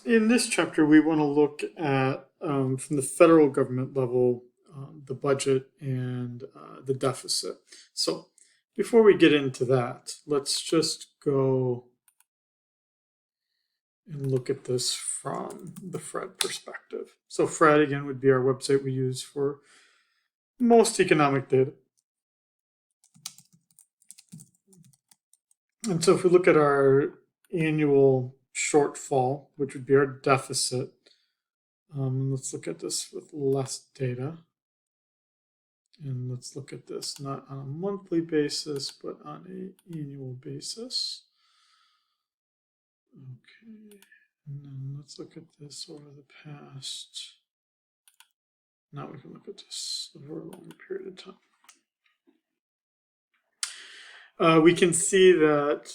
In this chapter, we want to look at, from the federal government level, the budget and the deficit. So before we get into that, let's just go and look at this from the Fred perspective. So Fred, again, would be our website we use for most economic data. And so if we look at our annual shortfall, which would be our deficit, let's look at this with less data. And let's look at this not on a monthly basis, but on an annual basis. Okay, and then let's look at this over the past. Now we can look at this over a long period of time. We can see that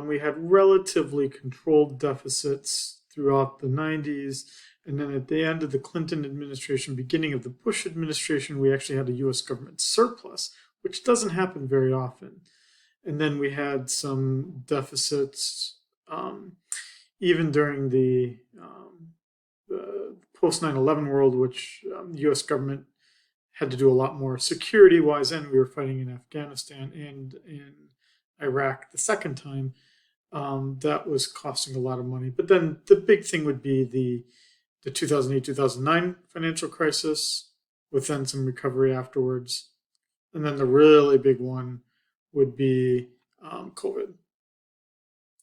we had relatively controlled deficits throughout the 90s. And then at the end of the Clinton administration, beginning of the Bush administration, we actually had a US government surplus, which doesn't happen very often. And then we had some deficits even during the post 9/11 world, which the US government had to do a lot more security-wise, and we were fighting in Afghanistan and in Iraq the second time. That was costing a lot of money. But then the big thing would be the 2008-2009 financial crisis, with then some recovery afterwards. And then the really big one would be COVID,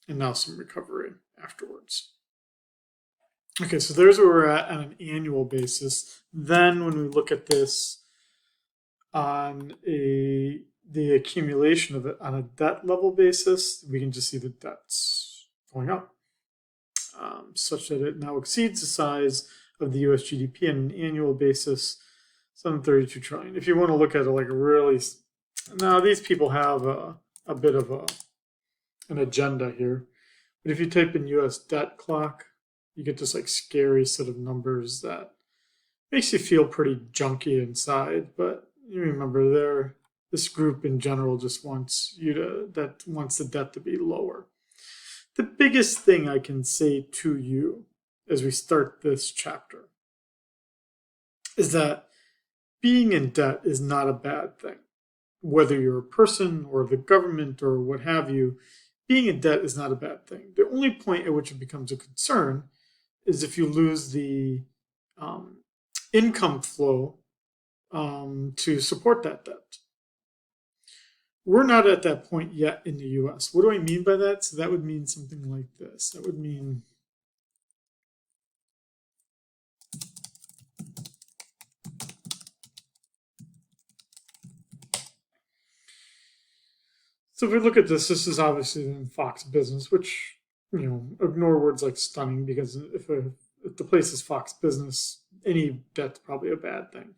and now some recovery afterwards. Okay, so there's where we're at on an annual basis. Then when we look at this on the accumulation of it on a debt level basis, we can just see the debt's going up, such that it now exceeds the size of the US GDP on an annual basis, some 32 trillion. If you want to look at it like a really, now these people have a bit of an agenda here, but if you type in US debt clock, you get this like scary set of numbers that makes you feel pretty junky inside. But you remember, this group in general just wants the debt to be lower. The biggest thing I can say to you as we start this chapter is that being in debt is not a bad thing. Whether you're a person or the government or what have you, being in debt is not a bad thing. The only point at which it becomes a concern is if you lose the income flow to support that debt. We're not at that point yet in the US. What do I mean by that? So that would mean something like this. That would mean so if we look at this is obviously in Fox Business, which, ignore words like stunning, because if the place is Fox Business, any debt's probably a bad thing.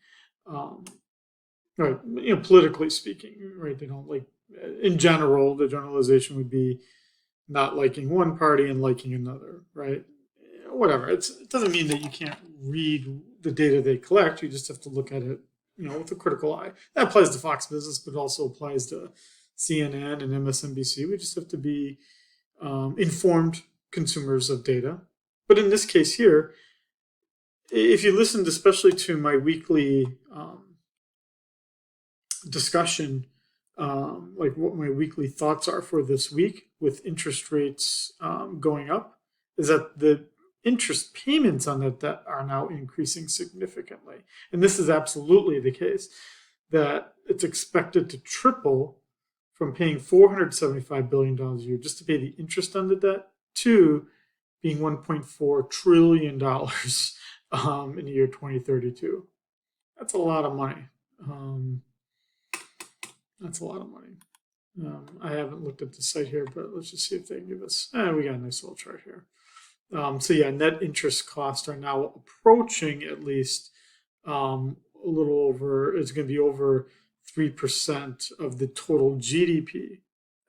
Right, politically speaking, right? They don't like, in general, the generalization would be not liking one party and liking another, right? Whatever. It doesn't mean that you can't read the data they collect. You just have to look at it, with a critical eye. That applies to Fox Business, but also applies to CNN and MSNBC. We just have to be informed consumers of data. But in this case here, if you listened especially to my weekly discussion, like what my weekly thoughts are for this week with interest rates going up, is that the interest payments on that debt are now increasing significantly. And this is absolutely the case, that it's expected to triple from paying $475 billion a year just to pay the interest on the debt to being $1.4 trillion in the year 2032. That's a lot of money. That's a lot of money. I haven't looked at the site here, but let's just see if they give us. We got a nice little chart here. So yeah, net interest costs are now approaching at least a little over. It's going to be over 3% of the total GDP.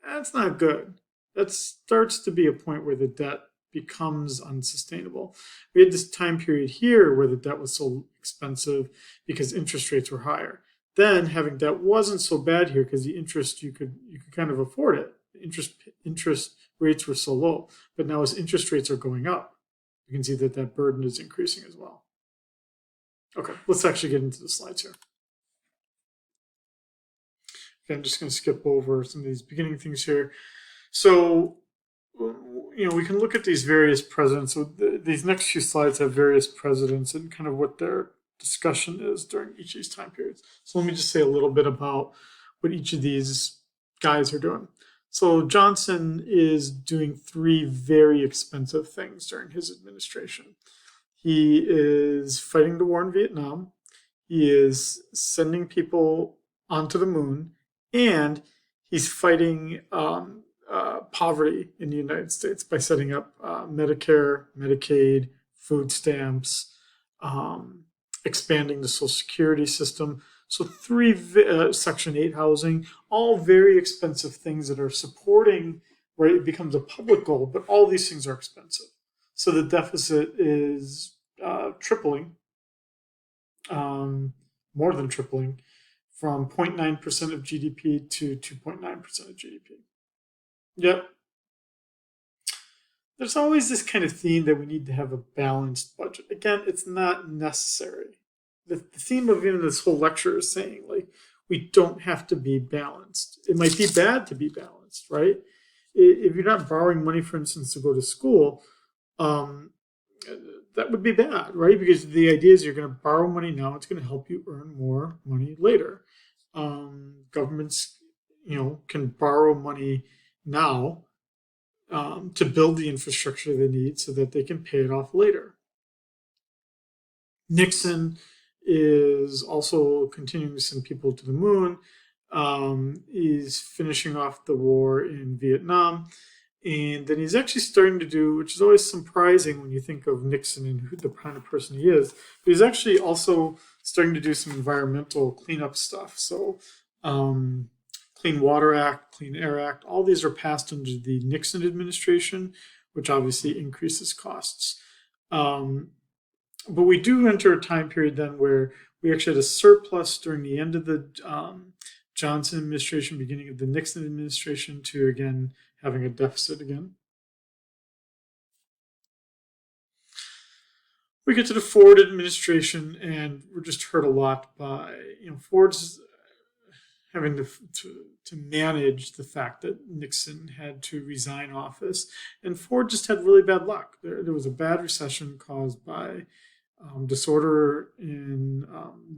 That's not good. That starts to be a point where the debt becomes unsustainable. We had this time period here where the debt was so expensive because interest rates were higher. Then having debt wasn't so bad here because the interest, you could kind of afford it. Interest rates were so low. But now as interest rates are going up, you can see that that burden is increasing as well. Okay, let's actually get into the slides here. Okay, I'm just going to skip over some of these beginning things here. So, we can look at these various presidents. So these next few slides have various presidents and kind of what their discussion is during each of these time periods. So let me just say a little bit about what each of these guys are doing. So Johnson is doing 3 very expensive things during his administration. He is fighting the war in Vietnam. He is sending people onto the moon, and he's fighting poverty in the United States by setting up Medicare, Medicaid, food stamps, expanding the Social Security system. So 3 Section 8 housing, all very expensive things that are supporting, right? It becomes a public goal, but all these things are expensive. So the deficit is tripling, more than tripling, from 0.9% of GDP to 2.9% of GDP. Yep. There's always this kind of theme that we need to have a balanced budget. Again, it's not necessary. The theme of even this whole lecture is saying, like, we don't have to be balanced. It might be bad to be balanced, right? If you're not borrowing money, for instance, to go to school, that would be bad, right? Because the idea is you're going to borrow money now. It's going to help you earn more money later. Governments, can borrow money now to build the infrastructure they need so that they can pay it off later. Nixon is also continuing to send people to the moon. He's finishing off the war in Vietnam. And then he's actually starting to do, which is always surprising when you think of Nixon and who the kind of person he is, but he's actually also starting to do some environmental cleanup stuff. So Clean Water Act, Clean Air Act, all these are passed under the Nixon administration, which obviously increases costs. But we do enter a time period then where we actually had a surplus during the end of the Johnson administration, beginning of the Nixon administration, to again having a deficit again. We get to the Ford administration, and we're just hurt a lot by Ford's having to manage the fact that Nixon had to resign office, and Ford just had really bad luck. There was a bad recession caused by disorder in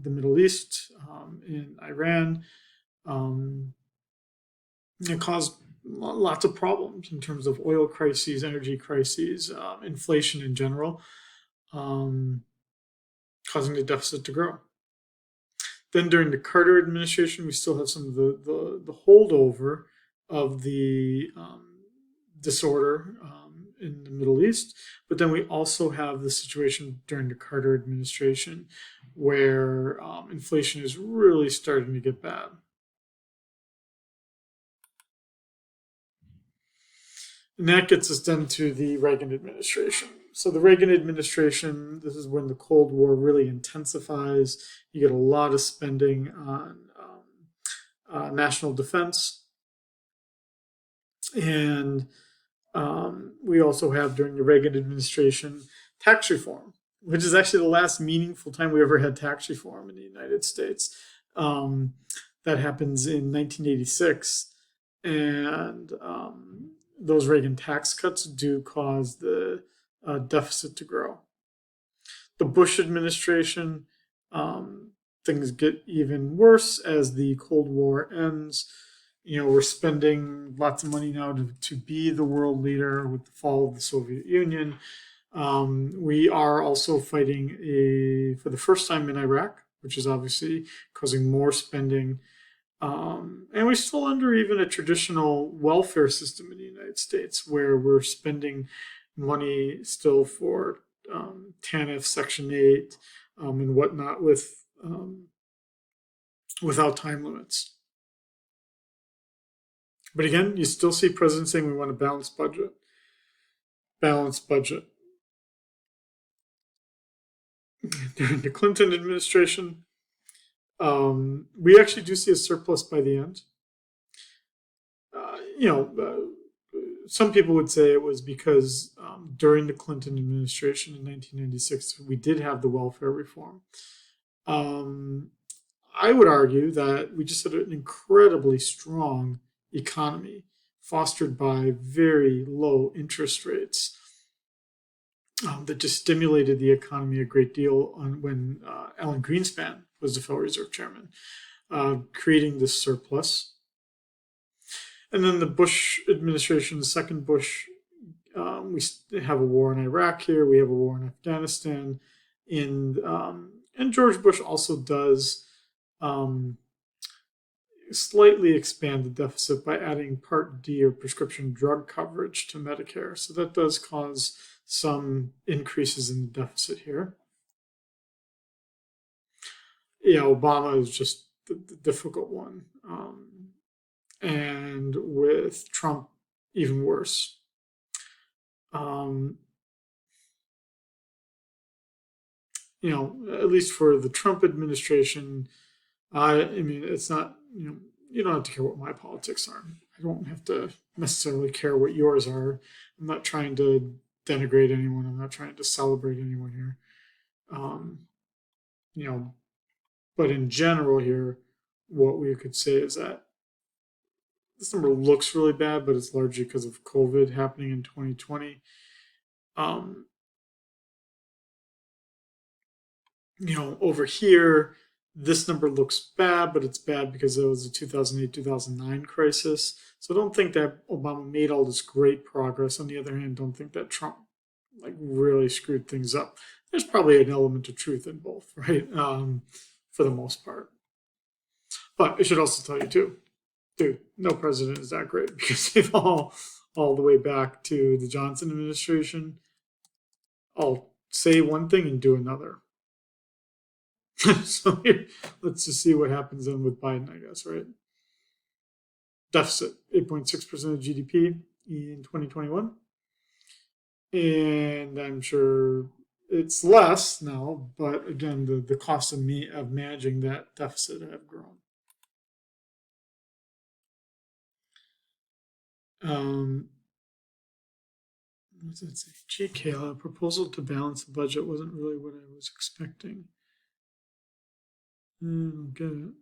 the Middle East, in Iran. It caused lots of problems in terms of oil crises, energy crises, inflation in general, causing the deficit to grow. Then during the Carter administration, we still have some of the holdover of the disorder in the Middle East. But then we also have the situation during the Carter administration where inflation is really starting to get bad. And that gets us then to the Reagan administration. So the Reagan administration, this is when the Cold War really intensifies. You get a lot of spending on national defense. And we also have, during the Reagan administration, tax reform, which is actually the last meaningful time we ever had tax reform in the United States. That happens in 1986. And those Reagan tax cuts do cause the deficit to grow. The Bush administration, things get even worse as the Cold War ends. We're spending lots of money now to be the world leader with the fall of the Soviet Union. We are also fighting for the first time in Iraq, which is obviously causing more spending. And we're still under even a traditional welfare system in the United States, where we're spending money still for TANF, Section 8, and whatnot without time limits. But again, you still see presidents saying we want a balanced budget. Balanced budget. During the Clinton administration, we actually do see a surplus by the end. some people would say it was because during the Clinton administration in 1996, we did have the welfare reform. Um, I would argue that we just had an incredibly strong economy fostered by very low interest rates that just stimulated the economy a great deal when Alan Greenspan was the Federal Reserve Chairman, creating this surplus. And then the Bush administration, the second Bush, we have a war in Iraq here. We have a war in Afghanistan, and George Bush also does slightly expand the deficit by adding Part D or prescription drug coverage to Medicare. So that does cause some increases in the deficit here. Yeah, Obama is just the difficult one. And with Trump, even worse. At least for the Trump administration, I mean, it's not, you don't have to care what my politics are. I don't have to necessarily care what yours are. I'm not trying to denigrate anyone. I'm not trying to celebrate anyone here. Um, you know, but in general here, what we could say is that this number looks really bad, but it's largely because of COVID happening in 2020. Um, Over here, this number looks bad, but it's bad because it was a 2008-2009 crisis. So don't think that Obama made all this great progress. On the other hand, don't think that Trump really screwed things up. There's probably an element of truth in both, right? For the most part. But I should also tell you too, dude, no president is that great because they've all the way back to the Johnson administration, I'll say one thing and do another. So here, let's just see what happens then with Biden, I guess, right? Deficit, 8.6% of GDP in 2021. And I'm sure it's less now, but again, the cost of managing that deficit have grown. What does that say? Gee, Kayla, a proposal to balance the budget wasn't really what I was expecting. I don't get it.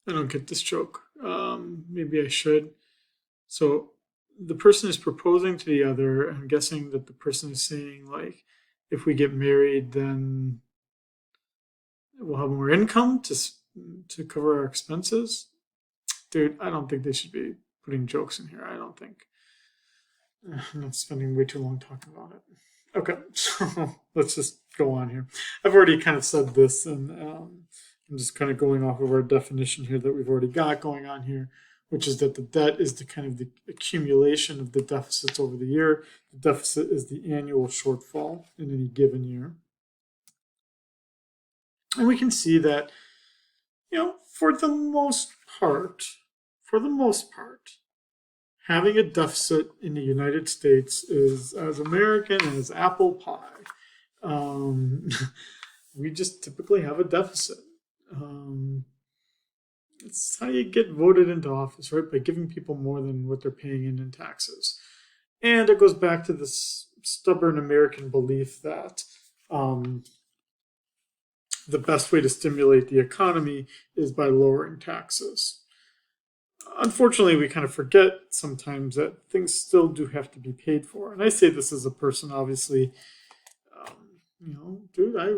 I don't get this joke. Maybe I should. So the person is proposing to the other. I'm guessing that the person is saying, like, if we get married, then we'll have more income to cover our expenses. Dude, I don't think they should be putting jokes in here. I don't think. I'm not spending way too long talking about it. Okay, so let's just go on here. I've already kind of said this, and I'm just kind of going off of our definition here that we've already got going on here, which is that the debt is the kind of the accumulation of the deficits over the year. The deficit is the annual shortfall in any given year. And we can see that, for the most part, having a deficit in the United States is as American as apple pie. We just typically have a deficit. It's how you get voted into office, right? By giving people more than what they're paying in taxes. And it goes back to this stubborn American belief that the best way to stimulate the economy is by lowering taxes. Unfortunately, we kind of forget sometimes that things still do have to be paid for. And I say this as a person, obviously, dude, I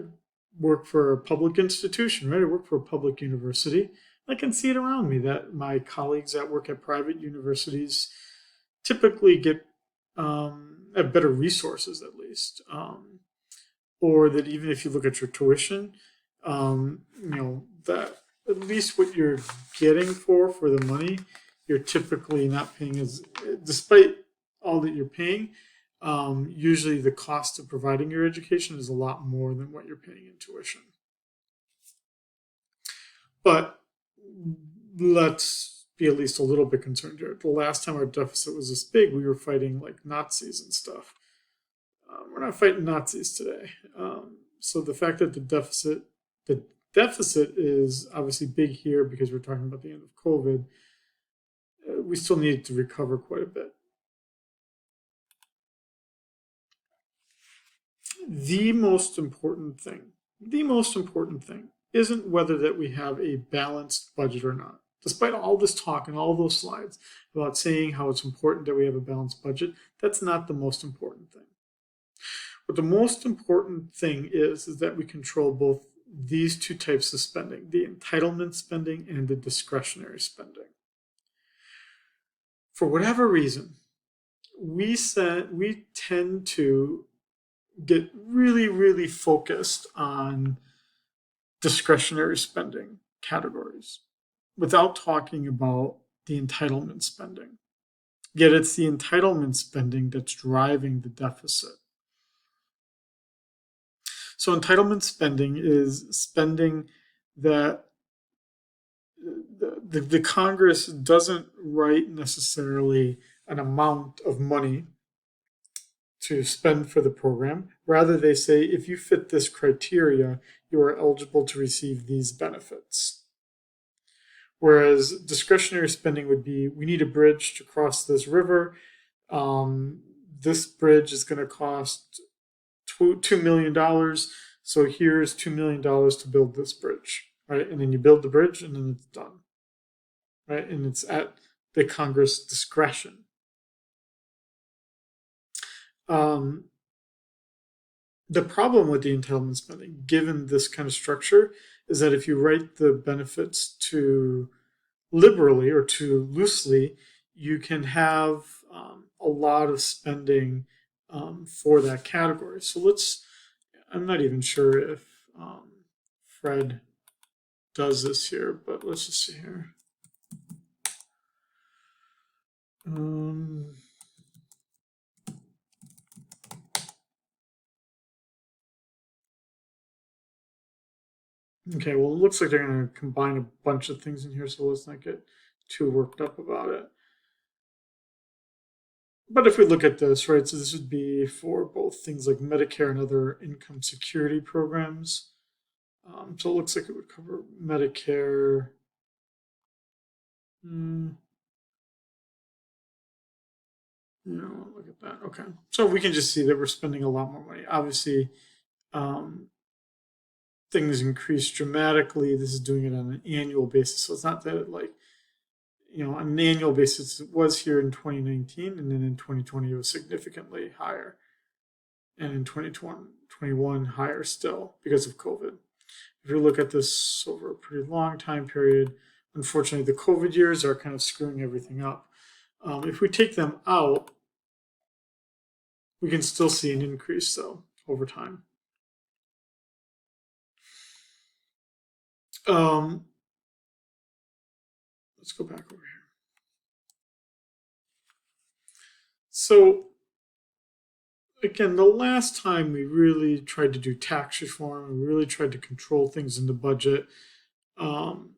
work for a public institution, right? I work for a public university. I can see it around me that my colleagues that work at private universities typically have better resources, at least. Or that even if you look at your tuition, that at least what you're getting for the money, you're typically not paying despite all that you're paying, usually the cost of providing your education is a lot more than what you're paying in tuition. But let's be at least a little bit concerned here. The last time our deficit was this big, we were fighting like Nazis and stuff. We're not fighting Nazis today. So the fact that the deficit is obviously big here because we're talking about the end of COVID. we still need to recover quite a bit. The most important thing isn't whether that we have a balanced budget or not. Despite all this talk and all those slides about saying how it's important that we have a balanced budget, that's not the most important thing. What the most important thing is that we control both these two types of spending, the entitlement spending and the discretionary spending. For whatever reason, we tend to get really, really focused on discretionary spending categories without talking about the entitlement spending. Yet it's the entitlement spending that's driving the deficit. So entitlement spending is spending that the Congress doesn't write necessarily an amount of money to spend for the program. Rather, they say, if you fit this criteria, you are eligible to receive these benefits. Whereas discretionary spending would be, we need a bridge to cross this river. This bridge is going to cost $2 million. So here's $2 million to build this bridge, right? And then you build the bridge and then it's done, right? And it's at the Congress discretion. The problem with the entitlement spending, given this kind of structure, is that if you write the benefits too liberally or too loosely, you can have a lot of spending for that category. So I'm not even sure if Fred does this here, but let's just see here. Okay, well, it looks like they're going to combine a bunch of things in here, so let's not get too worked up about it. But if we look at this, right, so this would be for both things like Medicare and other income security programs. So it looks like it would cover Medicare. Look at that. Okay. So we can just see that we're spending a lot more money. Obviously, things increase dramatically. This is doing it on an annual basis. So it's not that on an annual basis, it was here in 2019, and then in 2020, it was significantly higher. And in 2021, higher still because of COVID. If you look at this over a pretty long time period, unfortunately, the COVID years are kind of screwing everything up. If we take them out, we can still see an increase, though, over time. Let's go back over here. So, again, the last time we really tried to do tax reform, we really tried to control things in the budget. One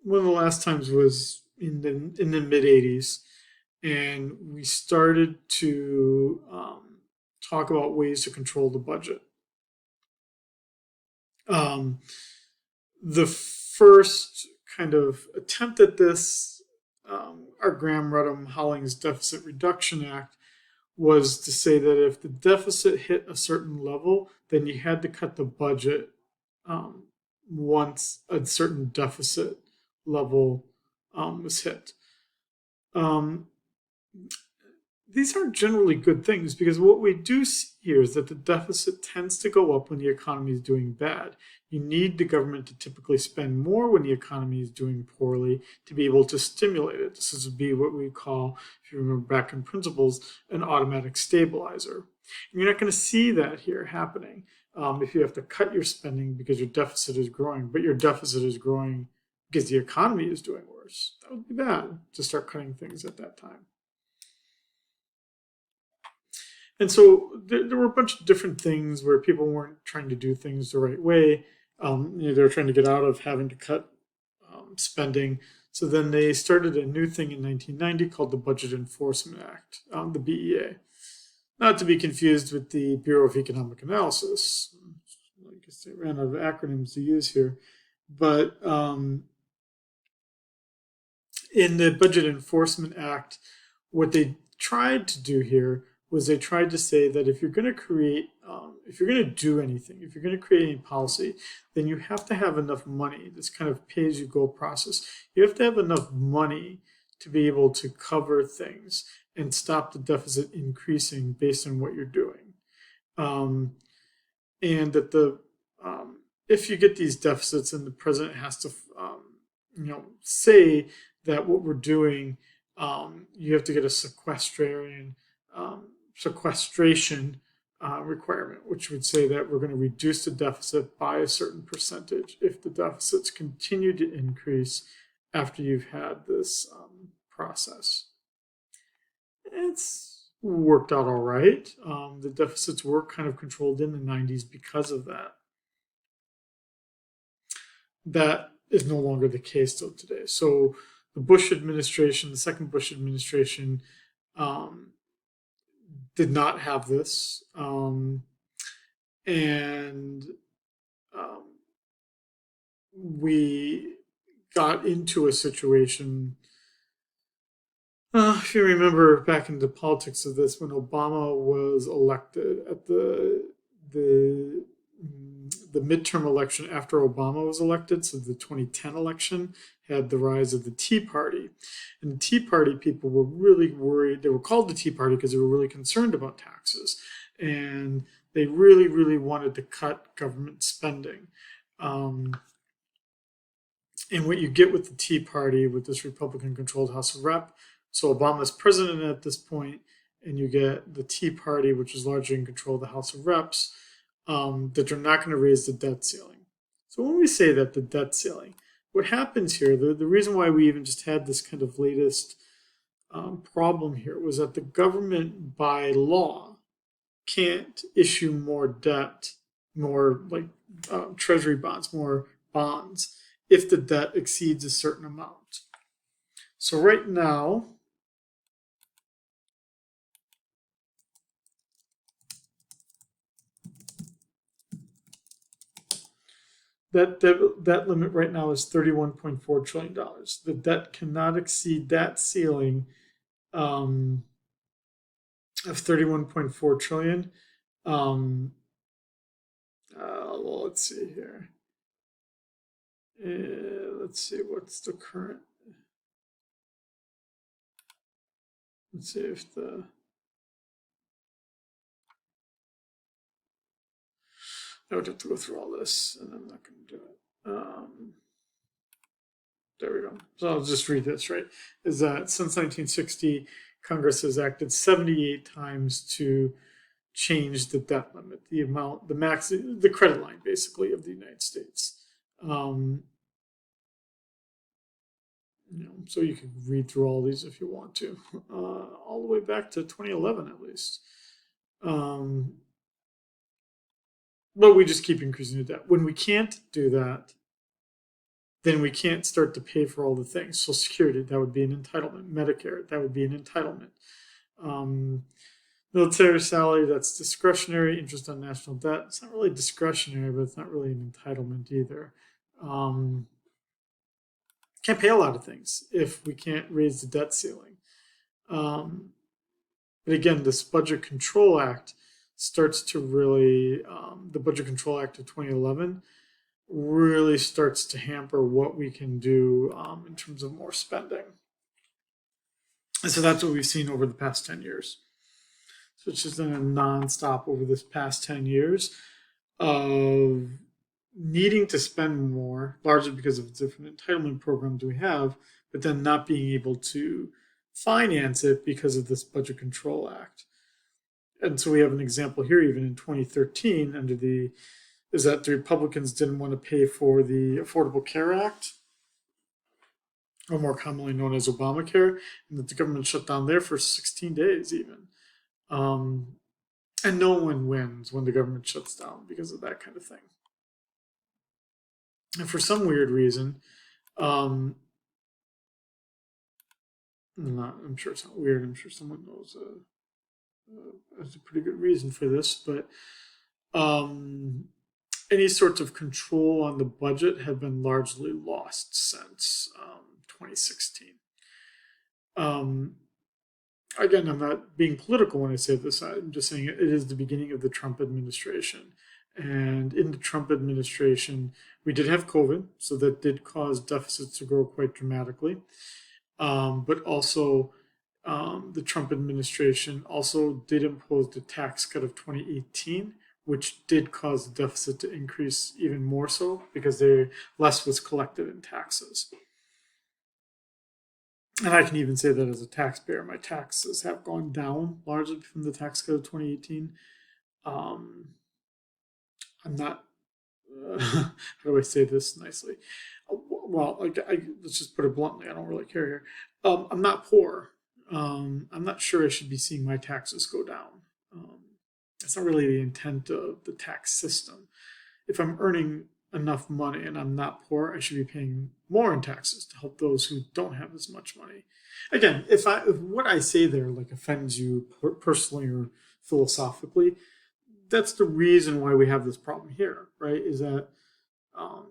of the last times was in the mid '80s, and we started to talk about ways to control the budget. The first kind of attempt at this, our Gramm-Rudham-Hollings Deficit Reduction Act, was to say that if the deficit hit a certain level, then you had to cut the budget once a certain deficit level was hit. These aren't generally good things, because what we do see here is that the deficit tends to go up when the economy is doing bad. You need the government to typically spend more when the economy is doing poorly to be able to stimulate it. This would be what we call, if you remember back in principles, an automatic stabilizer. And you're not going to see that here happening if you have to cut your spending because your deficit is growing, but your deficit is growing because the economy is doing worse. That would be bad to start cutting things at that time. And so there were a bunch of different things where people weren't trying to do things the right way. They were trying to get out of having to cut spending. So then they started a new thing in 1990 called the Budget Enforcement Act, the BEA. Not to be confused with the Bureau of Economic Analysis. I guess they ran out of acronyms to use here. But in the Budget Enforcement Act, what they tried to do here was they tried to say that if you're going to create, if you're going to do anything, if you're going to create any policy, then you have to have enough money. This kind of pay-as-you-go process. You have to have enough money to be able to cover things and stop the deficit increasing based on what you're doing. And that if you get these deficits, and the president has to, say that what we're doing, you have to get a sequestration requirement, which would say that we're going to reduce the deficit by a certain percentage if the deficits continue to increase after you've had this process. It's worked out all right. The deficits were kind of controlled in the 90s because of that. That is no longer the case though today. So the Bush administration, the second Bush administration, did not have this, and we got into a situation. If you remember back into politics of this, when Obama was elected at the midterm election after Obama was elected, so the 2010 election had the rise of the Tea Party. And the Tea Party people were really worried. They were called the Tea Party because they were really concerned about taxes. And they really, really wanted to cut government spending. And what you get with the Tea Party, with this Republican-controlled House of Rep, so Obama's president at this point, and you get the Tea Party, which is largely in control of the House of Reps, that they're not going to raise the debt ceiling. So when we say that the debt ceiling, what happens here, the reason why we even just had this kind of latest problem here was that the government by law can't issue more debt, more like treasury bonds, more bonds, if the debt exceeds a certain amount. So right now, that limit right now is $31.4 trillion. The debt cannot exceed that ceiling of 31.4 trillion. Well, let's see here. Let's see what's the current. Let's see if the. I would have to go through all this, and I'm not going to do it. There we go. So I'll just read this, right? Is that since 1960, Congress has acted 78 times to change the debt limit, the amount, the credit line, basically, of the United States. So you can read through all these if you want to, all the way back to 2011 at least. But we just keep increasing the debt. When we can't do that, then we can't start to pay for all the things. Social Security, that would be an entitlement. Medicare, that would be an entitlement. Military salary, that's discretionary. Interest on national debt, it's not really discretionary, but it's not really an entitlement either. Can't pay a lot of things if we can't raise the debt ceiling. But again, this Budget Control Act starts to really, the Budget Control Act of 2011 really starts to hamper what we can do in terms of more spending. And so that's what we've seen over the past 10 years. So it's just been a nonstop over this past 10 years of needing to spend more, largely because of the different entitlement programs we have, but then not being able to finance it because of this Budget Control Act. And so we have an example here, even in 2013, is that the Republicans didn't want to pay for the Affordable Care Act, or more commonly known as Obamacare, and that the government shut down there for 16 days even. And no one wins when the government shuts down because of that kind of thing. And for some weird reason, I'm sure it's not weird, I'm sure someone knows there's a pretty good reason for this, but any sorts of control on the budget have been largely lost since 2016. Um, Again, I'm not being political when I say this. I'm just saying it is the beginning of the Trump administration. And in the Trump administration, we did have COVID, so that did cause deficits to grow quite dramatically. But also, the Trump administration also did impose the tax cut of 2018, which did cause the deficit to increase even more so because less was collected in taxes. And I can even say that as a taxpayer, my taxes have gone down largely from the tax code of 2018. Um, I'm not, how do I say this nicely? Well, let's just put it bluntly. I don't really care here. I'm not poor. I'm not sure I should be seeing my taxes go down. Um, that's not really the intent of the tax system. If I'm earning enough money and I'm not poor, I should be paying more in taxes to help those who don't have as much money. Again, if what I say there like offends you personally or philosophically, that's the reason why we have this problem here, right? Is that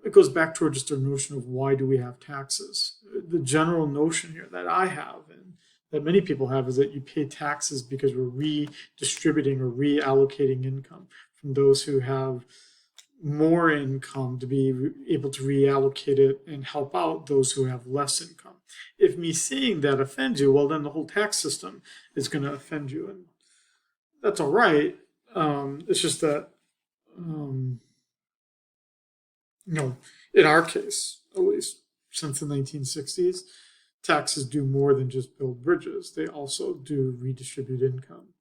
it goes back to just our notion of why do we have taxes? The general notion here that I have and that many people have is that you pay taxes because we're redistributing or reallocating income from those who have more income to be able to reallocate it and help out those who have less income. If me saying that offends you, well, then the whole tax system is going to offend you, and that's all right. It's just that, um, in our case, at least since the 1960s, taxes do more than just build bridges. They also do redistribute income.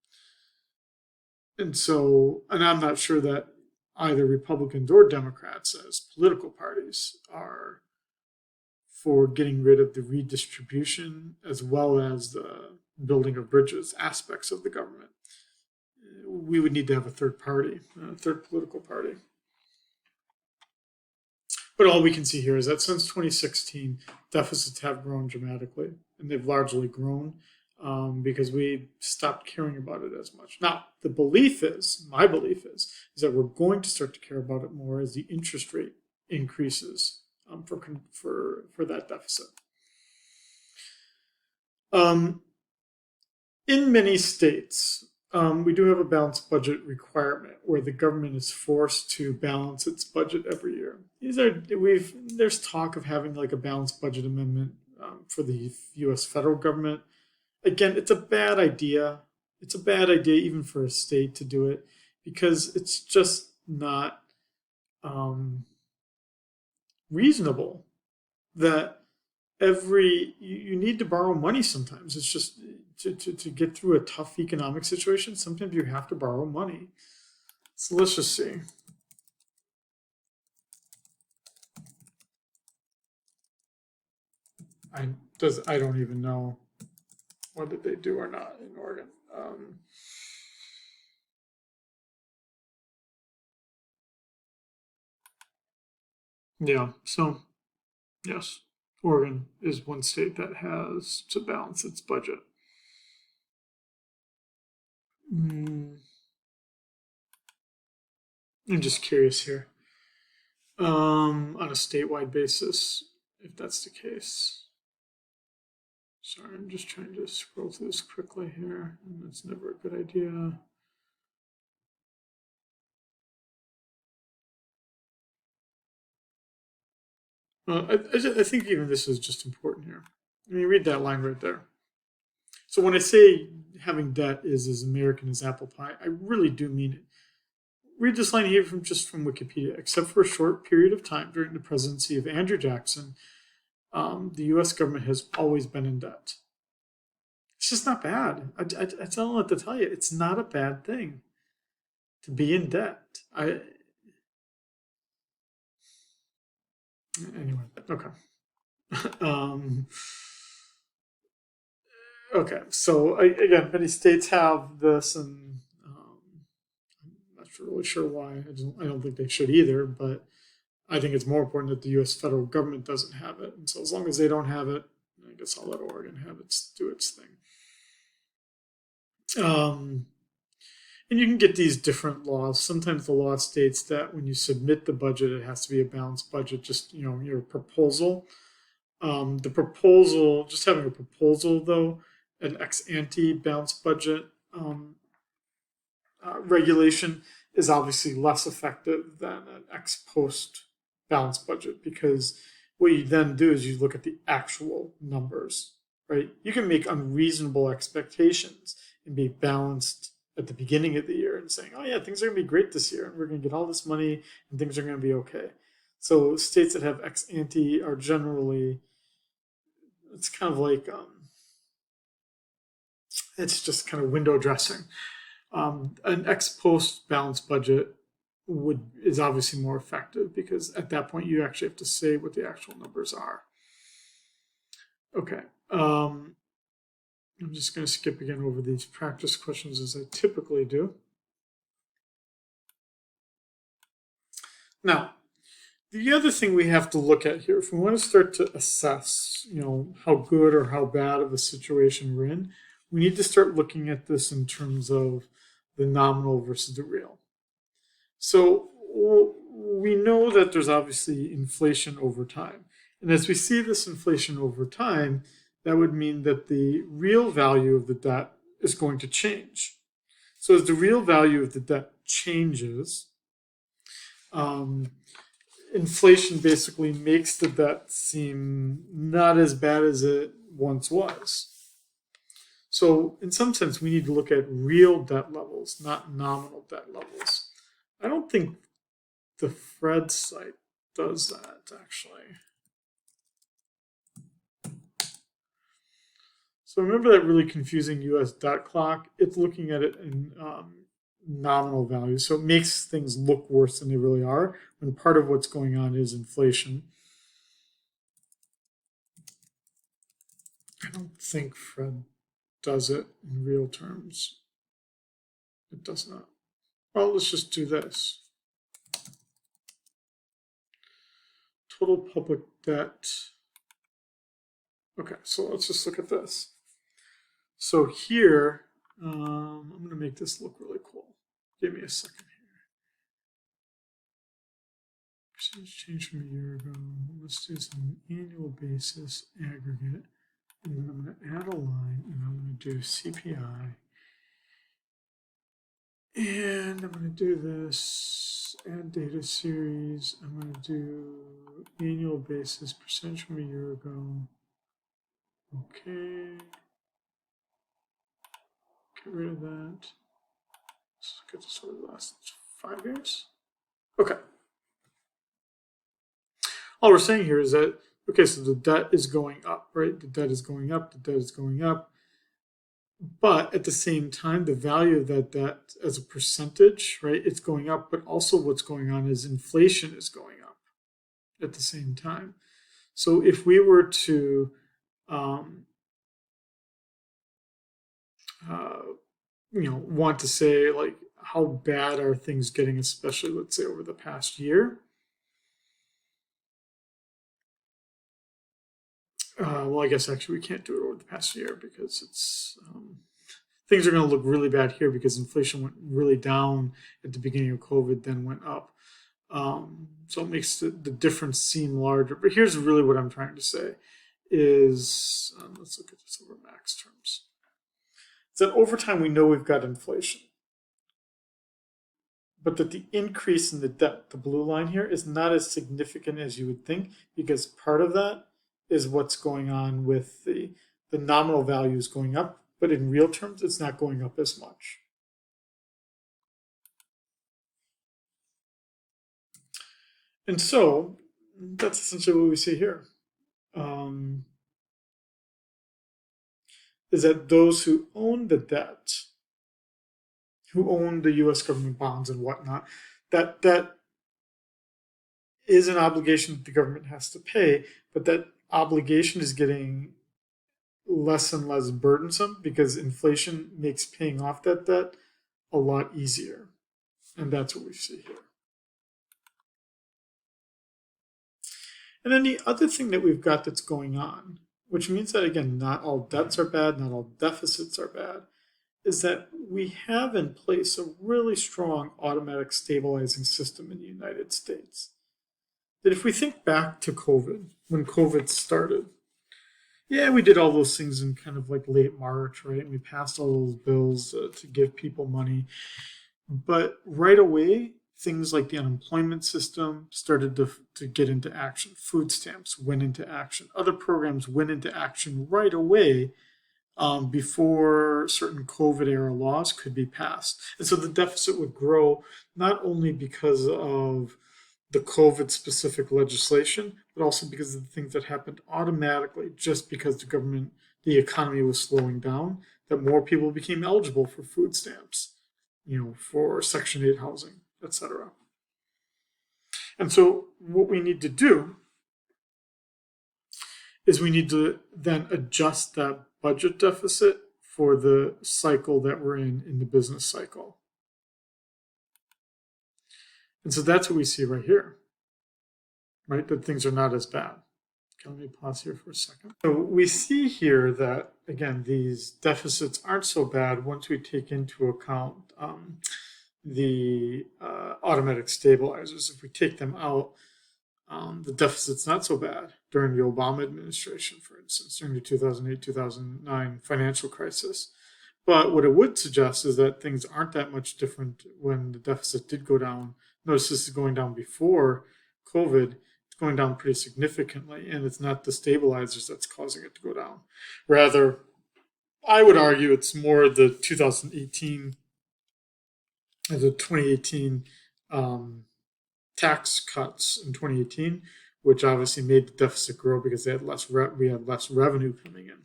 And so, and I'm not sure that either Republicans or Democrats as political parties are for getting rid of the redistribution as well as the building of bridges aspects of the government. We would need to have a third party, a third political party. But all we can see here is that since 2016, deficits have grown dramatically, and they've largely grown because we stopped caring about it as much. Now, my belief is that we're going to start to care about it more as the interest rate increases for that deficit. In many states, we do have a balanced budget requirement where the government is forced to balance its budget every year. There's talk of having like a balanced budget amendment for the U.S. federal government. Again, it's a bad idea. It's a bad idea even for a state to do it because it's just not reasonable that you need to borrow money sometimes. It's just to get through a tough economic situation, sometimes you have to borrow money. So let's just see. I don't even know whether they do or not in Oregon. Yeah, so yes, Oregon is one state that has to balance its budget. I'm just curious here. On a statewide basis, if that's the case. Sorry, I'm just trying to scroll through this quickly here, and that's never a good idea. I think even this is just important here. I mean, read that line right there. So when I say having debt is as American as apple pie, I really do mean it. Read this line here from Wikipedia. Except for a short period of time during the presidency of Andrew Jackson, the U.S. government has always been in debt. It's just not bad. I don't know what to tell you. It's not a bad thing to be in debt. Anyway, okay. um, okay, so again, many states have this, and I'm not really sure why. I don't think they should either, but I think it's more important that the U.S. federal government doesn't have it. And so as long as they don't have it, I guess I'll let Oregon have it do its thing. And you can get these different laws. Sometimes the law states that when you submit the budget, it has to be a balanced budget, just your proposal. The proposal, just having a proposal though, an ex ante balanced budget regulation is obviously less effective than an ex post balanced budget, because what you then do is you look at the actual numbers, right? You can make unreasonable expectations and be balanced at the beginning of the year and saying, oh yeah, things are going to be great this year and we're going to get all this money and things are going to be okay. So states that have ex ante are generally, it's kind of like, it's just kind of window dressing. An ex post balanced budget is obviously more effective, because at that point you actually have to say what the actual numbers are. Okay. I'm just going to skip again over these practice questions as I typically do. Now, the other thing we have to look at here, if we want to start to assess, how good or how bad of a situation we're in, we need to start looking at this in terms of the nominal versus the real. So we know that there's obviously inflation over time. And as we see this inflation over time, that would mean that the real value of the debt is going to change. So as the real value of the debt changes, inflation basically makes the debt seem not as bad as it once was. So in some sense, we need to look at real debt levels, not nominal debt levels. I don't think the Fred site does that, actually. So remember that really confusing US debt clock? It's looking at it in nominal values. So it makes things look worse than they really are, when part of what's going on is inflation. I don't think Fred does it in real terms. It does not. Well, let's just do this. Total public debt. Okay, so let's just look at this. So here, I'm going to make this look really cool. Give me a second here. Percentage change from a year ago. Let's do some annual basis aggregate. And then I'm going to add a line, and I'm going to do CPI. And I'm going to do this, add data series. I'm going to do annual basis, percentage from a year ago. Okay. Get rid of that. Let's look at this over the last 5 years. Okay. All we're saying here is that, okay, so the debt is going up, right? The debt is going up, the debt is going up. But at the same time, the value of that debt as a percentage, right, it's going up, but also what's going on is inflation is going up at the same time. So if we were to want to say, like, how bad are things getting, especially, let's say, over the past year? Well, I guess actually we can't do it over the past year, because it's things are going to look really bad here, because inflation went really down at the beginning of COVID, then went up. So it makes the difference seem larger. But here's really what I'm trying to say is, let's look at this over max terms. It's that over time we know we've got inflation, but that the increase in the debt, the blue line here, is not as significant as you would think, because part of that is what's going on with the nominal values going up, but in real terms, it's not going up as much. And so that's essentially what we see here. Is that those who own the debt, who own the US government bonds and whatnot, that is an obligation that the government has to pay, but that obligation is getting less and less burdensome, because inflation makes paying off that debt a lot easier. And that's what we see here. And then the other thing that we've got that's going on, which means that, again, not all debts are bad, not all deficits are bad, is that we have in place a really strong automatic stabilizing system in the United States. That if we think back to COVID, when COVID started, Yeah, we did all those things in kind of like late March, right? And we passed all those bills to give people money. But right away, things like the unemployment system started to get into action. Food stamps went into action. Other programs went into action right away, before certain COVID era laws could be passed. And so the deficit would grow not only because of the COVID specific legislation, but also because of the things that happened automatically just because the economy was slowing down, that more people became eligible for food stamps, for Section 8 housing, etc. And so what we need to do is we need to then adjust that budget deficit for the cycle that we're in the business cycle. And so that's what we see right here, right? That things are not as bad. Okay, let me pause here for a second. So we see here that, again, these deficits aren't so bad once we take into account the automatic stabilizers. If we take them out, the deficit's not so bad during the Obama administration, for instance, during the 2008-2009 financial crisis. But what it would suggest is that things aren't that much different when the deficit did go down. Notice this is going down before COVID. It's going down pretty significantly, and it's not the stabilizers that's causing it to go down. Rather, I would argue it's more the 2018 tax cuts in 2018, which obviously made the deficit grow because we had less revenue coming in.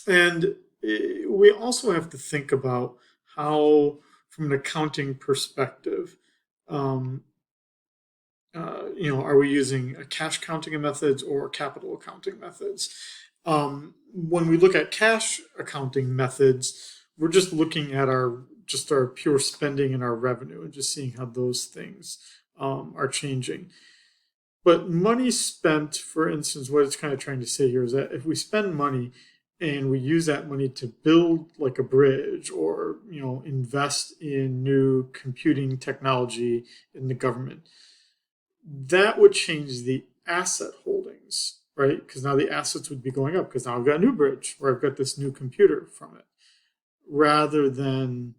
And we also have to think about how, from an accounting perspective, are we using a cash counting methods or capital accounting methods? When we look at cash accounting methods, we're just looking at our pure spending and our revenue and just seeing how those things are changing. But money spent, for instance, what it's kind of trying to say here is that if we spend money and we use that money to build like a bridge or invest in new computing technology in the government, that would change the asset holdings, right? Because now the assets would be going up because now I've got a new bridge or I've got this new computer from it, rather than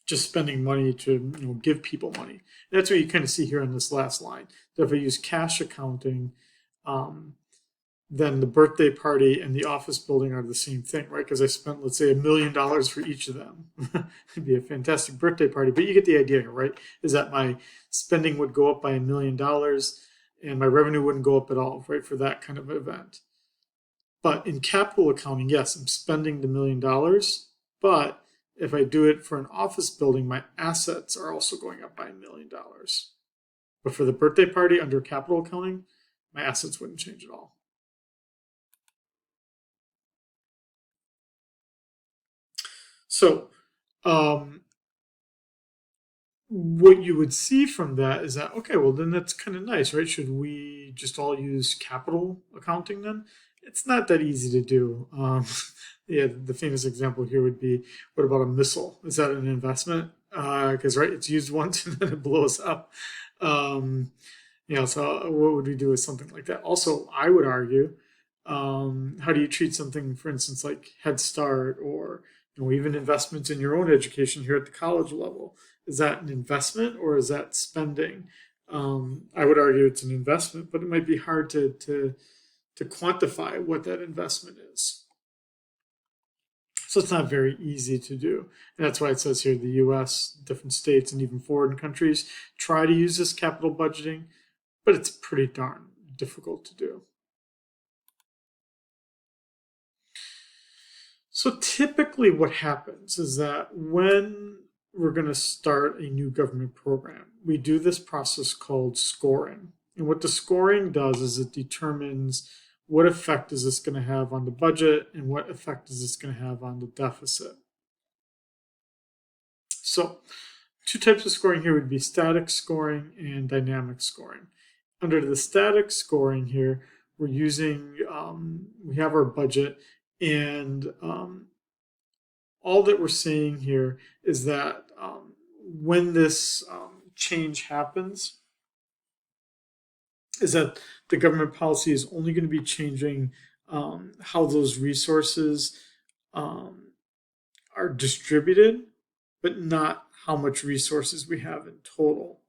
just spending money to give people money. And that's what you kind of see here on this last line. So if I use cash accounting, then the birthday party and the office building are the same thing, right? Because I spent, let's say, $1 million for each of them. It'd be a fantastic birthday party, but you get the idea, right? Is that my spending would go up by $1 million and my revenue wouldn't go up at all, right, for that kind of event. But in capital accounting, yes, I'm spending the $1 million, but if I do it for an office building, my assets are also going up by $1 million. But for the birthday party under capital accounting, my assets wouldn't change at all. So, what you would see from that is that, okay, well, then that's kind of nice, right? Should we just all use capital accounting then? It's not that easy to do. Yeah, the famous example here would be, what about a missile? Is that an investment? Because, right, it's used once and then it blows up. Um, so what would we do with something like that? Also, I would argue, how do you treat something, for instance, like Head Start or even investments in your own education here at the college level? Is that an investment or is that spending? I would argue it's an investment, but it might be hard to quantify what that investment is. So it's not very easy to do. And that's why it says here the US, different states, and even foreign countries try to use this capital budgeting, but it's pretty darn difficult to do. So typically, what happens is that when we're going to start a new government program, we do this process called scoring. And what the scoring does is it determines what effect is this going to have on the budget and what effect is this going to have on the deficit. So, two types of scoring here would be static scoring and dynamic scoring. Under the static scoring here, we're using, we have our budget, and all that we're saying here is that when this change happens, is that the government policy is only going to be changing how those resources um, are distributed, but not how much resources we have in total.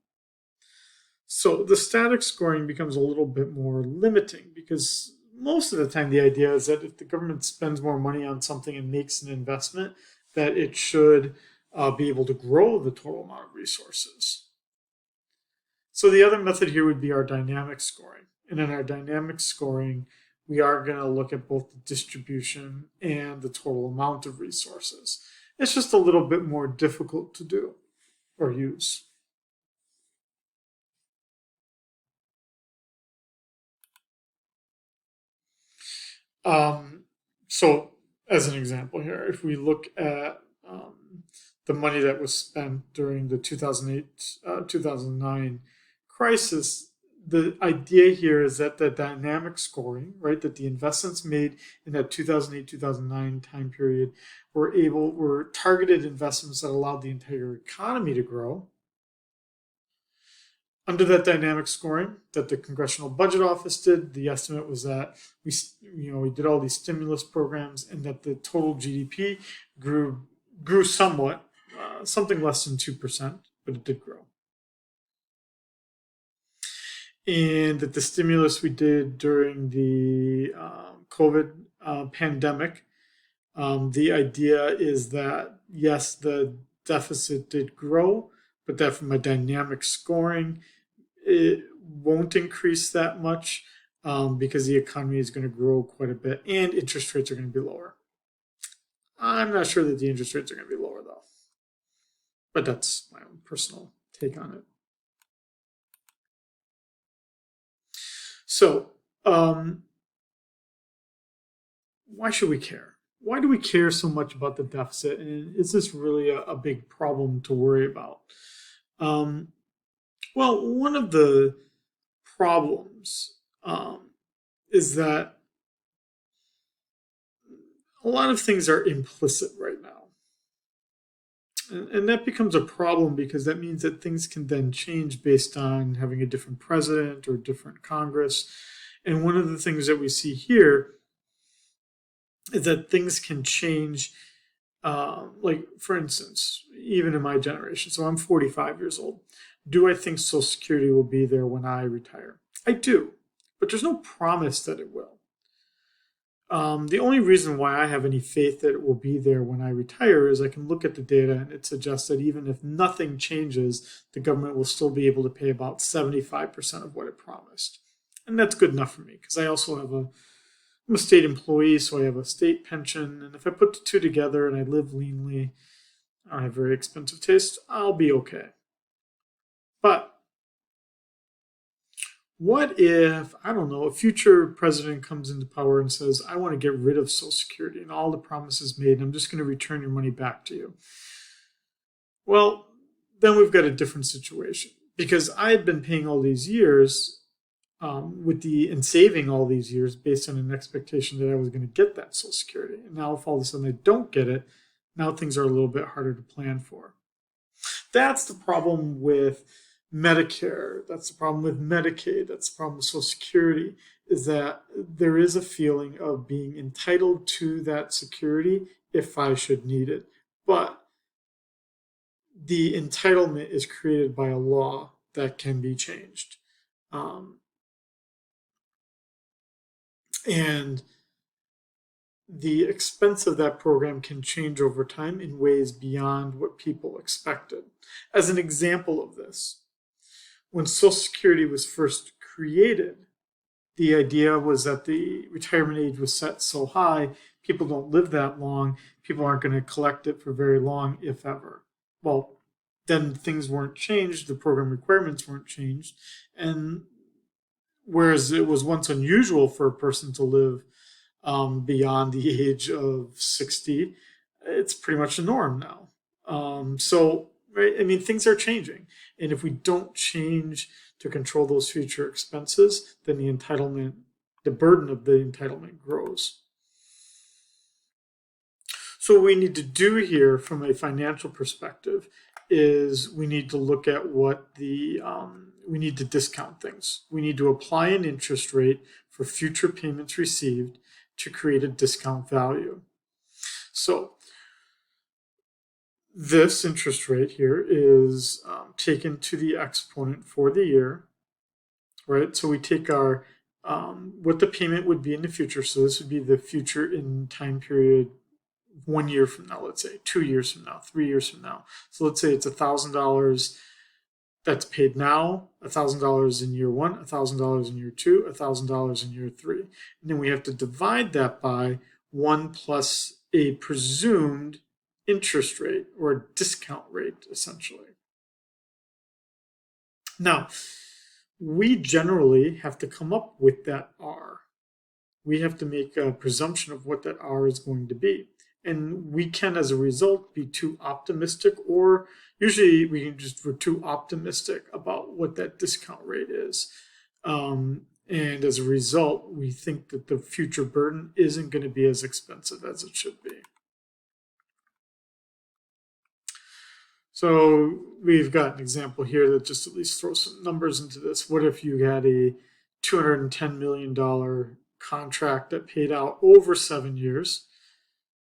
So the static scoring becomes a little bit more limiting because most of the time the idea is that if the government spends more money on something and makes an investment, that it should be able to grow the total amount of resources. So the other method here would be our dynamic scoring. And in our dynamic scoring, we are going to look at both the distribution and the total amount of resources. It's just a little bit more difficult to do or use. So, as an example here, if we look at the money that was spent during the 2008 2009 crisis, the idea here is that the dynamic scoring, right, that the investments made in that 2008 2009 time period were targeted investments that allowed the entire economy to grow. Under that dynamic scoring that the Congressional Budget Office did, the estimate was that we did all these stimulus programs and that the total GDP grew somewhat, something less than 2%, but it did grow. And that the stimulus we did during the COVID pandemic, the idea is that yes, the deficit did grow, but that from a dynamic scoring, it won't increase that much because the economy is going to grow quite a bit and interest rates are going to be lower. I'm not sure that the interest rates are going to be lower though, but that's my own personal take on it. So, why should we care? Why do we care so much about the deficit? And is this really a big problem to worry about? Well, one of the problems is that a lot of things are implicit right now. And that becomes a problem because that means that things can then change based on having a different president or different Congress. And one of the things that we see here is that things can change. Like, for instance, even in my generation, so I'm 45 years old. Do I think Social Security will be there when I retire? I do, but there's no promise that it will. The only reason why I have any faith that it will be there when I retire is I can look at the data and it suggests that even if nothing changes, the government will still be able to pay about 75% of what it promised. And that's good enough for me because I also have I'm a state employee, so I have a state pension. And if I put the two together and I live leanly, I don't have very expensive taste, I'll be okay. But what if, I don't know, a future president comes into power and says, I want to get rid of Social Security and all the promises made, and I'm just going to return your money back to you? Well, then we've got a different situation because I had been paying all these years and saving all these years based on an expectation that I was going to get that Social Security. And now, if all of a sudden I don't get it, now things are a little bit harder to plan for. That's the problem with Medicare. That's the problem with Medicaid. That's the problem with Social Security, is that there is a feeling of being entitled to that security if I should need it. But the entitlement is created by a law that can be changed. And the expense of that program can change over time in ways beyond what people expected. As an example of this, when Social Security was first created, the idea was that the retirement age was set so high, people don't live that long, people aren't going to collect it for very long, if ever. Well, then things weren't changed, the program requirements weren't changed, and whereas it was once unusual for a person to live beyond the age of 60, it's pretty much the norm now. So, right, I mean, things are changing. And if we don't change to control those future expenses, then the burden of the entitlement grows. So what we need to do here from a financial perspective is we need to look at what we need to discount things. We need to apply an interest rate for future payments received to create a discount value. So this interest rate here is taken to the exponent for the year, right? So we take our what the payment would be in the future. So this would be the future in time period 1 year from now, let's say 2 years from now, 3 years from now. So let's say it's $1,000 that's paid now, $1,000 in year 1, $1,000 in year 2, $1,000 in year 3. And then we have to divide that by 1 plus a presumed interest rate or a discount rate, essentially. Now, we generally have to come up with that R. We have to make a presumption of what that R is going to be. And we can, as a result, be too optimistic, or usually we're too optimistic about what that discount rate is. And as a result, we think that the future burden isn't going to be as expensive as it should be. So we've got an example here that just at least throws some numbers into this. What if you had a $210 million contract that paid out over 7 years,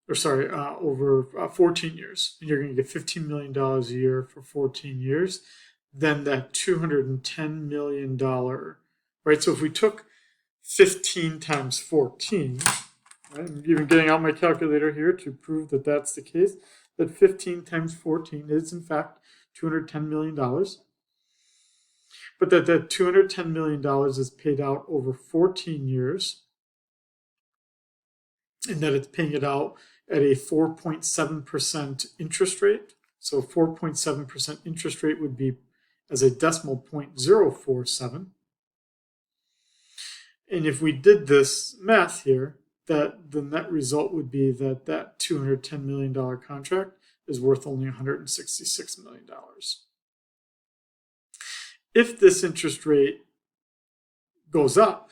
or sorry, over 14 years, and you're going to get $15 million a year for 14 years, then that $210 million, right? So if we took 15 times 14, right, I'm even getting out my calculator here to prove that that's the case, that 15 times 14 is in fact $210 million. But that $210 million is paid out over 14 years, and that it's paying it out at a 4.7% interest rate. So 4.7% interest rate would be as a decimal 0.047. And if we did this math here, that the net result would be that that $210 million contract is worth only $166 million. If this interest rate goes up,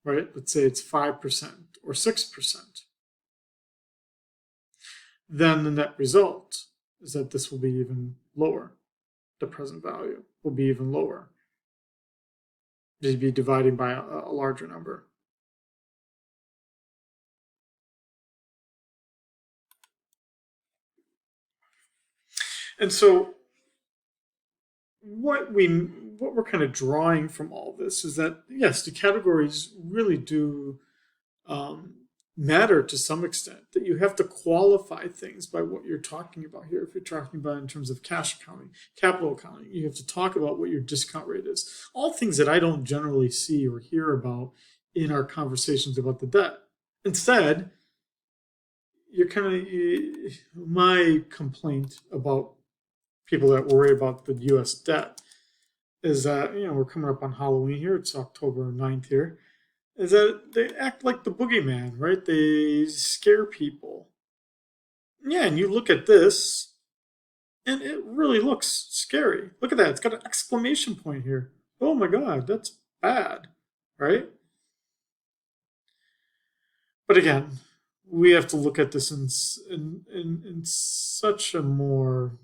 right, let's say it's 5% or 6%, then the net result is that this will be even lower. The present value will be even lower. You'd be dividing by a larger number. And so what we're kind of drawing from all this is that, yes, the categories really do matter to some extent, that you have to qualify things by what you're talking about here. If you're talking about in terms of cash accounting, capital accounting, you have to talk about what your discount rate is. All things that I don't generally see or hear about in our conversations about the debt. Instead, my complaint about people that worry about the U.S. debt is that, we're coming up on Halloween here. It's October 9th here. Is that they act like the boogeyman, right? They scare people. Yeah, and you look at this, and it really looks scary. Look at that. It's got an exclamation point here. Oh my God, that's bad, right? But again, we have to look at this in such a more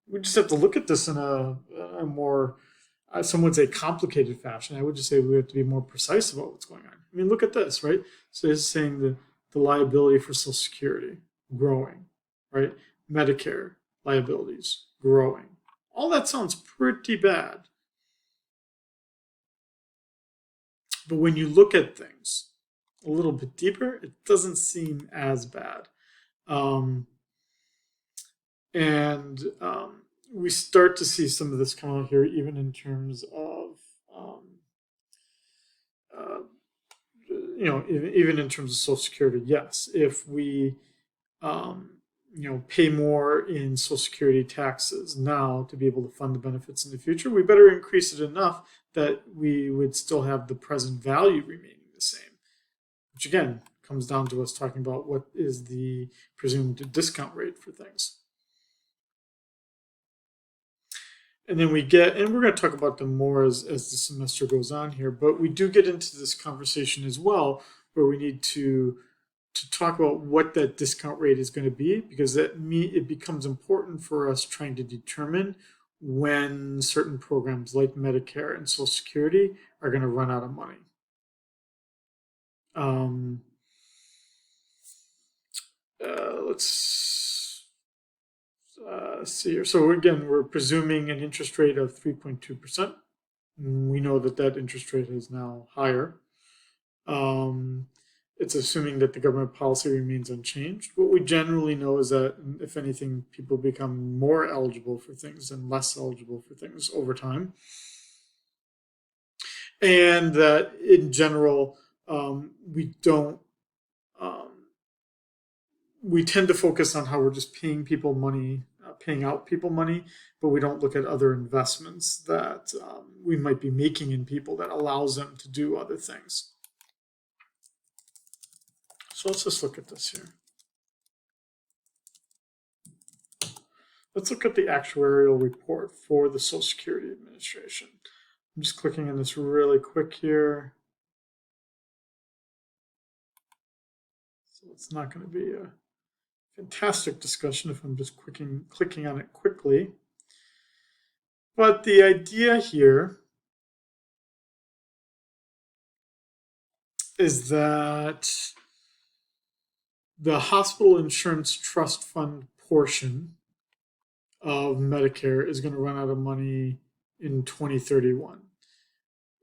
we just have to look at this in a more, some would say, complicated fashion. I would just say we have to be more precise about what's going on. I mean, look at this, right? So it's saying the liability for Social Security growing, right? Medicare liabilities growing. All that sounds pretty bad. But when you look at things a little bit deeper, it doesn't seem as bad. We start to see some of this come out here, even in terms of, even in terms of Social Security. Yes, if we, pay more in Social Security taxes now to be able to fund the benefits in the future, we better increase it enough that we would still have the present value remaining the same, which again comes down to us talking about what is the presumed discount rate for things. And then we're going to talk about them more as the semester goes on here, but we do get into this conversation as well, where we need to to talk about what that discount rate is going to be, because it becomes important for us trying to determine when certain programs like Medicare and Social Security are going to run out of money. Let's see here. So again, we're presuming an interest rate of 3.2%. We know that that interest rate is now higher. It's assuming that the government policy remains unchanged. What we generally know is that, if anything, people become more eligible for things and less eligible for things over time. And that in general, we don't, we tend to focus on how we're just paying people money, paying out people money, but we don't look at other investments that we might be making in people that allows them to do other things. So let's just look at this here. Let's look at the actuarial report for the Social Security Administration. I'm just clicking on this really quick here. So it's not going to be a fantastic discussion if I'm just clicking on it quickly. But the idea here is that the hospital insurance trust fund portion of Medicare is going to run out of money in 2031.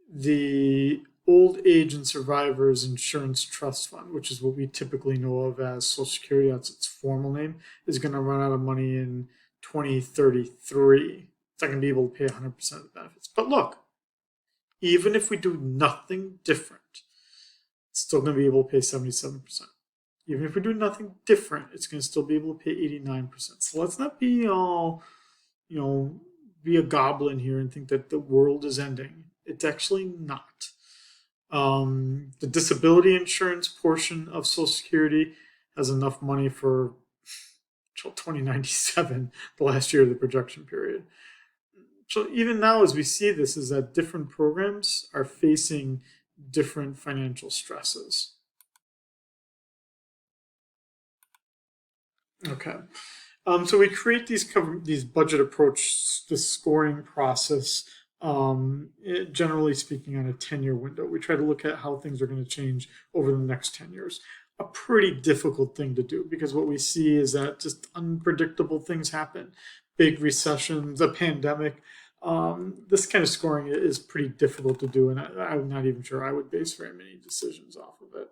The Old Age and Survivors Insurance Trust Fund, which is what we typically know of as Social Security, that's its formal name, is going to run out of money in 2033. It's not going to be able to pay 100% of the benefits. But look, even if we do nothing different, it's still going to be able to pay 77%. Even if we do nothing different, it's going to still be able to pay 89%. So let's not be all, be a goblin here and think that the world is ending. It's actually not. The disability insurance portion of Social Security has enough money for 2097, the last year of the projection period. So even now, as we see this, is that different programs are facing different financial stresses. Okay. So we create these budget approach, the scoring process, generally speaking, on a 10-year window. We try to look at how things are going to change over the next 10 years. A pretty difficult thing to do, because what we see is that just unpredictable things happen. Big recessions, a pandemic. This kind of scoring is pretty difficult to do, and I'm not even sure I would base very many decisions off of it.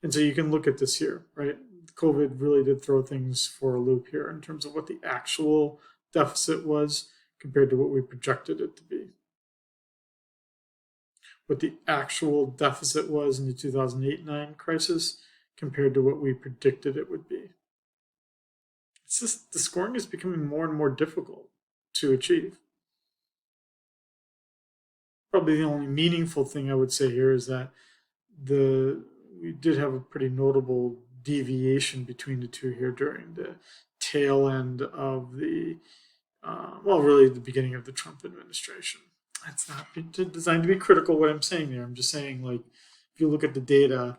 And so you can look at this here, right? COVID really did throw things for a loop here in terms of what the actual deficit was compared to what we projected it to be. What the actual deficit was in the 2008-9 crisis compared to what we predicted it would be. It's just the scoring is becoming more and more difficult to achieve. Probably the only meaningful thing I would say here is that we did have a pretty notable deviation between the two here during the tail end of the, really the beginning of the Trump administration. It's not designed to be critical what I'm saying there. I'm just saying, like, if you look at the data,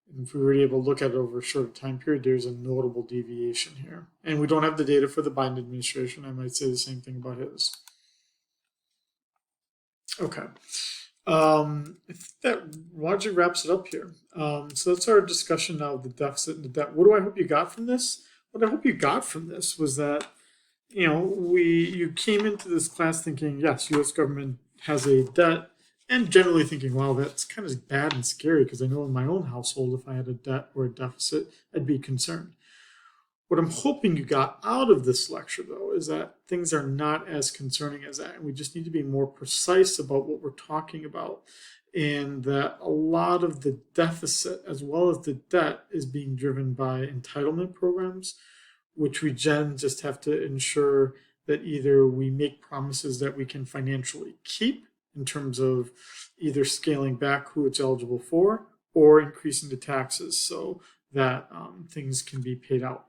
and if we were able to look at it over a shorter time period, there's a notable deviation here. And we don't have the data for the Biden administration. I might say the same thing about his. Okay. I think that largely wraps it up here. So that's our discussion now of the deficit and the debt. What do I hope you got from this? What I hope you got from this was that, you came into this class thinking, yes, U.S. government has a debt, and generally thinking, wow, that's kind of bad and scary, because I know in my own household, if I had a debt or a deficit, I'd be concerned. What I'm hoping you got out of this lecture, though, is that things are not as concerning as that. And we just need to be more precise about what we're talking about. And that a lot of the deficit, as well as the debt, is being driven by entitlement programs, which we just have to ensure that either we make promises that we can financially keep in terms of either scaling back who it's eligible for or increasing the taxes so that things can be paid out.